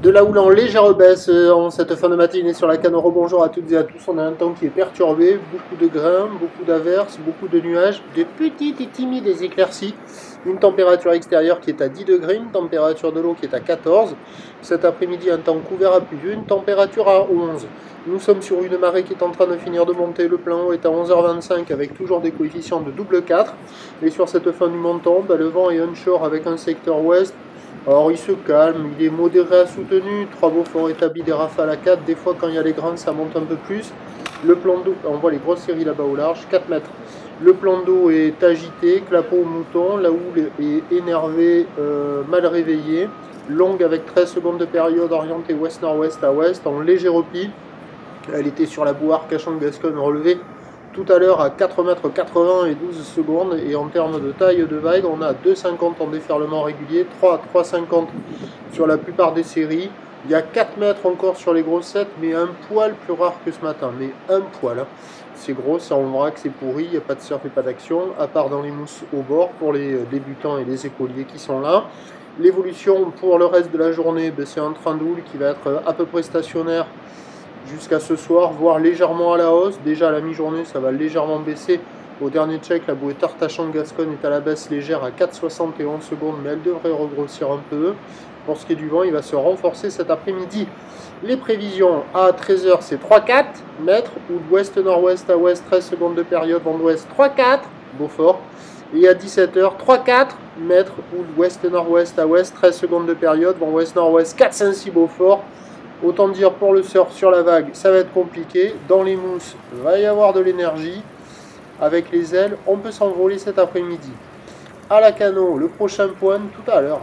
De la houle en légère baisse en cette fin de matinée sur la canne. Rebonjour à toutes et à tous. On a un temps qui est perturbé, beaucoup de grains, beaucoup d'averses, beaucoup de nuages, de petites et timides éclaircies. Une température extérieure qui est à 10 degrés, une température de l'eau qui est à 14. Cet après-midi, un temps couvert à pluvieux, une température à 11. Nous sommes sur une marée qui est en train de finir de monter. Le plein eau est à 11h25 avec toujours des coefficients de double 4. Et sur cette fin du montant, le vent est onshore avec un secteur ouest. Alors il se calme, il est modéré à soutenu, 3 Beaufort établis, des rafales à 4, des fois quand il y a les grandes ça monte un peu plus. Le plan d'eau, on voit les grosses séries là-bas au large, 4 mètres. Le plan d'eau est agité, clapot au mouton, la houle est énervée, mal réveillée, longue avec 13 secondes de période orientée ouest-nord-ouest à ouest, en léger repli. Elle était sur la bouard Cachan-Gascogne relevée tout à l'heure à 4,80 m et 12 secondes, et en termes de taille de vague, on a 2,50 en déferlement régulier, 3 à 3,50 sur la plupart des séries. Il y a 4 mètres encore sur les grossettes, mais un poil plus rare que ce matin, mais un poil. Hein. C'est gros, ça on verra que c'est pourri, il n'y a pas de surf et pas d'action, à part dans les mousses au bord pour les débutants et les écoliers qui sont là. L'évolution pour le reste de la journée, c'est un train de houle qui va être à peu près stationnaire jusqu'à ce soir, voire légèrement à la hausse. Déjà à la mi-journée, ça va légèrement baisser. Au dernier check, la bouée Tartachan-Gascogne est à la baisse légère à 4,71 secondes, mais elle devrait regrossir un peu. Pour ce qui est du vent, il va se renforcer cet après-midi. Les prévisions à 13h, c'est 3,4 mètres, ou d'ouest-nord-ouest à ouest, 13 secondes de période, vent d'ouest 3,4, Beaufort. Et à 17h, 3,4 mètres, ou d'ouest-nord-ouest à ouest, 13 secondes de période, vent ouest-nord-ouest 4,5 Beaufort. Autant dire pour le surf sur la vague, ça va être compliqué. Dans les mousses, il va y avoir de l'énergie. Avec les ailes, on peut s'envoler cet après-midi. À la canot, le prochain point tout à l'heure.